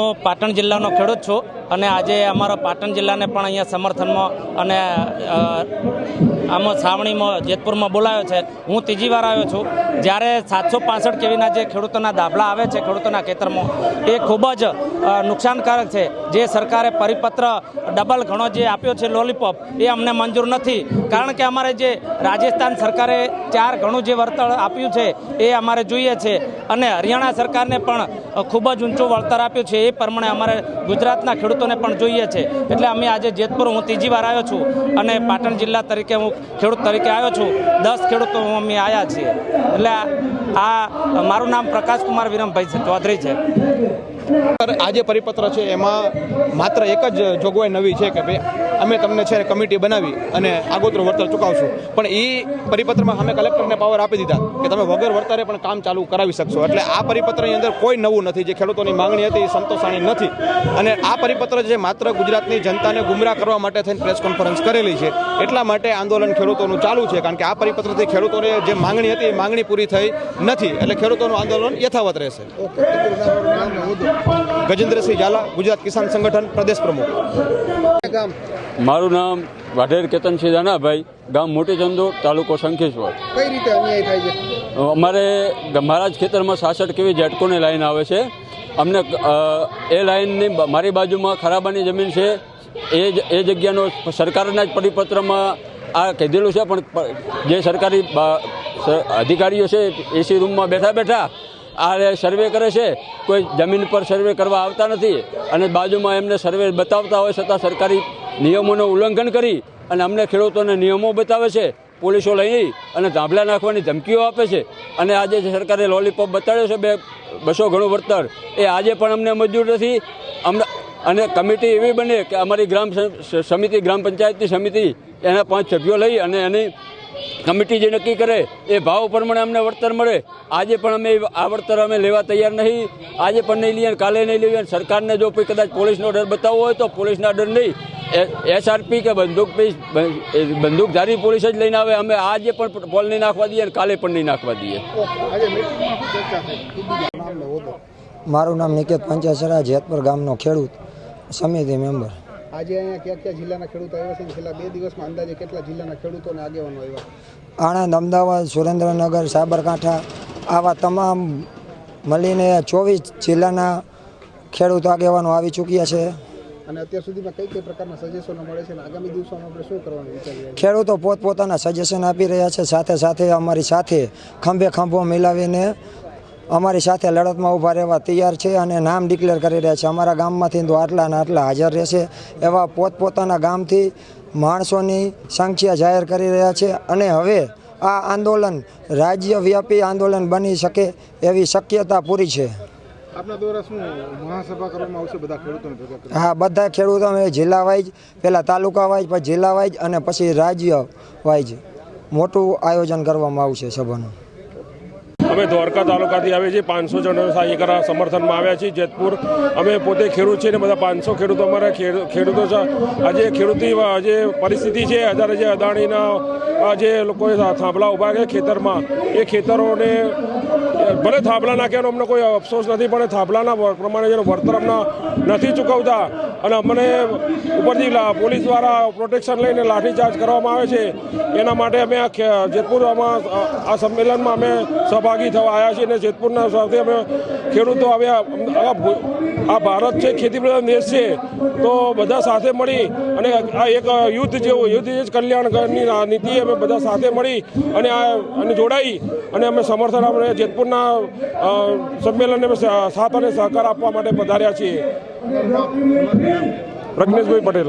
હું પાટણ જિલ્લાનો ખેડૂત છું અને આજે અમારો પાટણ જિલ્લાને પણ અહીંયા સમર્થનમાં અને આમાં છાવણીમાં જેતપુરમાં બોલાયો છે। હું ત્રીજી વાર આવ્યો છું। જ્યારે 765 કેવીના જે ખેડૂતોના દાખલા આવે છે ખેડૂતોના ખેતરમાં એ ખૂબ જ નુકસાનકારક છે। જે સરકારે પરિપત્ર ડબલ ઘણો જે આપ્યો છે લોલીપોપ એ અમને મંજૂર નથી, કારણ કે અમારે જે રાજસ્થાન સરકારે 4 ગણું જે વળતર આપ્યું છે એ અમારે જોઈએ છે અને હરિયાણા સરકારને પણ ખૂબ જ ઊંચું વળતર આપ્યું છે એ પ્રમાણે અમારે ગુજરાતના ખેડૂતોને પણ જોઈએ છે। એટલે અમે આજે જેતપુર હું ત્રીજી વાર આવ્યો છું અને પાટણ જિલ્લા તરીકે હું ખેડૂત તરીકે આવ્યો છું। 10 ખેડૂતો અમે આવ્યા છીએ। એટલે આ મારું નામ પ્રકાશકુમાર વિરમભાઈ ચૌધરી છે। આજે પરિપત્ર છે એમાં માત્ર એક જ જોગવાઈ નવી છે કે ભાઈ અમે તમને છે કમિટી બનાવી અને આગોતરું વળતર ચૂકવશું, પણ એ પરિપત્રમાં અમે કલેક્ટરને પાવર આપી દીધા કે તમે વગર વળતરે પણ કામ ચાલુ કરાવી શકશો। એટલે આ પરિપત્રની અંદર કોઈ નવું નથી। જે ખેડૂતોની માંગણી હતી એ સંતોષાણી નથી અને આ પરિપત્ર જે માત્ર ગુજરાતની જનતાને ગુમરાહ કરવા માટે થઈને પ્રેસ કોન્ફરન્સ કરેલી છે, એટલા માટે આંદોલન ખેડૂતોનું ચાલુ છે, કારણ કે આ પરિપત્રથી ખેડૂતોને જે માંગણી હતી એ માંગણી પૂરી થઈ નથી, એટલે ખેડૂતોનું આંદોલન યથાવત રહેશે। ગજેન્દ્રસિંહ ઝાલા, ગુજરાત કિસાન સંગઠન પ્રદેશ પ્રમુખ। મારું નામ વાઢેર કેતનસિંહ દાનાભાઈ, ગામ મોટી ચંદોર, તાલુકો શંખેશ્વર। કઈ રીતે અન્યાય થાય છે? અમારે મારા જ ખેતરમાં 66 કેવી જેટકોની લાઈન આવે છે। અમને એ લાઈનની મારી બાજુમાં ખરાબાની જમીન છે, એ જગ્યાનો સરકારના જ પરિપત્રમાં આ કીધેલું છે, પણ જે સરકારી અધિકારીઓ છે એસી રૂમમાં બેઠા બેઠા આ સર્વે કરે છે, કોઈ જમીન પર સર્વે કરવા આવતા નથી અને બાજુમાં એમને સર્વે બતાવતા હોય છતાં સરકારી નિયમોનું ઉલ્લંઘન કરી અને અમને ખેડૂતોને નિયમો બતાવે છે, પોલીસો લઈ અને ધાબલા નાખવાની ધમકીઓ આપે છે। અને આજે જે સરકારે લોલીપોપ બતાડ્યો છે 200 ગણું વળતર, એ આજે પણ અમને મંજૂર નથી। અને કમિટી એવી બને કે અમારી ગ્રામ સમિતિ, ગ્રામ પંચાયતની સમિતિ એના 5 સભ્યો લઈ અને એની કમિટી જે નક્કી કરે એ ભાવ પ્રમાણે અમને વળતર મળે। આજે પણ અમે આ વળતર અમે લેવા તૈયાર નહીં, આજે પણ નહીં લઈએ, કાલે નહીં લઈએ। સરકારને જો કોઈ કદાચ પોલીસનો ડર બતાવવો હોય તો પોલીસના ડર નહીં, એસઆરપી કે બંદૂકધારી પોલીસ જ લઈને આવે। અમે આજે પણ પોલ નહીં નાખવા દઈએ અને કાલે પણ નહીં નાખવા દઈએ। મારું નામ નિકેત પંચાસરા, જેતપુર ગામનો ખેડૂત સમિતિ મેમ્બર। આજે અહીંયા કયા જિલ્લાના ખેડૂતો આવ્યા છે? છેલ્લા 2 દિવસમાં અંદાજે કેટલા જિલ્લાના ખેડૂતોને આગેવાનો આવ્યા? આણંદ, અમદાવાદ, સુરેન્દ્રનગર, સાબરકાંઠા આવા તમામ મળીને 24 જિલ્લાના ખેડૂતો આગેવાનો આવી ચૂક્યા છે। અને અત્યાર સુધીમાં કઈ પ્રકારના સજેશનો મળે છે અને આગામી દિવસોમાં આપણે શું કરવાનું વિચારી રહ્યા છીએ? ખેડૂતો પોતપોતાના સજેશન આપી રહ્યા છે, સાથે સાથે અમારી સાથે ખંભે ખંભો મિલાવીને અમારી સાથે લડતમાં ઊભા રહેવા તૈયાર છે અને નામ ડિક્લેર કરી રહ્યા છે। અમારા ગામમાંથી તો આટલા ને આટલા હાજર રહેશે એવા પોતપોતાના ગામથી માણસોની સંખ્યા જાહેર કરી રહ્યા છે અને હવે આ આંદોલન રાજ્યવ્યાપી આંદોલન બની શકે એવી શક્યતા પૂરી છે। આપના દ્વારા શું મહાસભા કરવામાં આવશે બધા ખેડૂતોને ભેગા કરી? હા, બધા ખેડૂતો અમે જિલ્લા વાઇઝ, પહેલાં તાલુકા વાઇઝ, પછી જિલ્લા વાઇઝ અને પછી રાજ્ય વાઇઝ મોટું આયોજન કરવામાં આવશે સભાનું। અમે દ્વારકા તાલુકાથી આવીએ છીએ, 500 જણો એકરા સમર્થનમાં આવ્યા છીએ જેતપુર। અમે પોતે ખેડૂત છીએ ને બધા 500 ખેડૂતો અમારા ખેડૂતો છે। આજે ખેડૂતની જે પરિસ્થિતિ છે, અત્યારે જે અદાણીના જે લોકોએ થાંભલા ઊભા છે ખેતરમાં, એ ખેતરોને ભલે થાંભલા નાખ્યાનો અમને કોઈ અફસોસ નથી, પણ થાંભલાના પ્રમાણે જેનું વળતર અમને નથી ચૂકવતા અને અમને ઉપરથી પોલીસ દ્વારા પ્રોટેક્શન લઈને લાઠીચાર્જ કરવામાં આવે છે। એના માટે અમે જેતપુરમાં આ સંમેલનમાં અમે સહભાગી થવા આવ્યા છીએ અને જેતપુરના સાથે અમે ખેડૂતો આવ્યા। આ ભારત છે, ખેતી પ્રધાન દેશ છે, તો બધા સાથે મળી અને આ એક યુદ્ધ કલ્યાણની નીતિ અમે બધા સાથે મળી અને જોડાઈ અને અમે સમર્થન આપણે જેતપુરના સંમેલનને સાથ અને સહકાર આપવા માટે પધાર્યા છીએ। પ્રજ્ઞેશભાઈ પટેલ।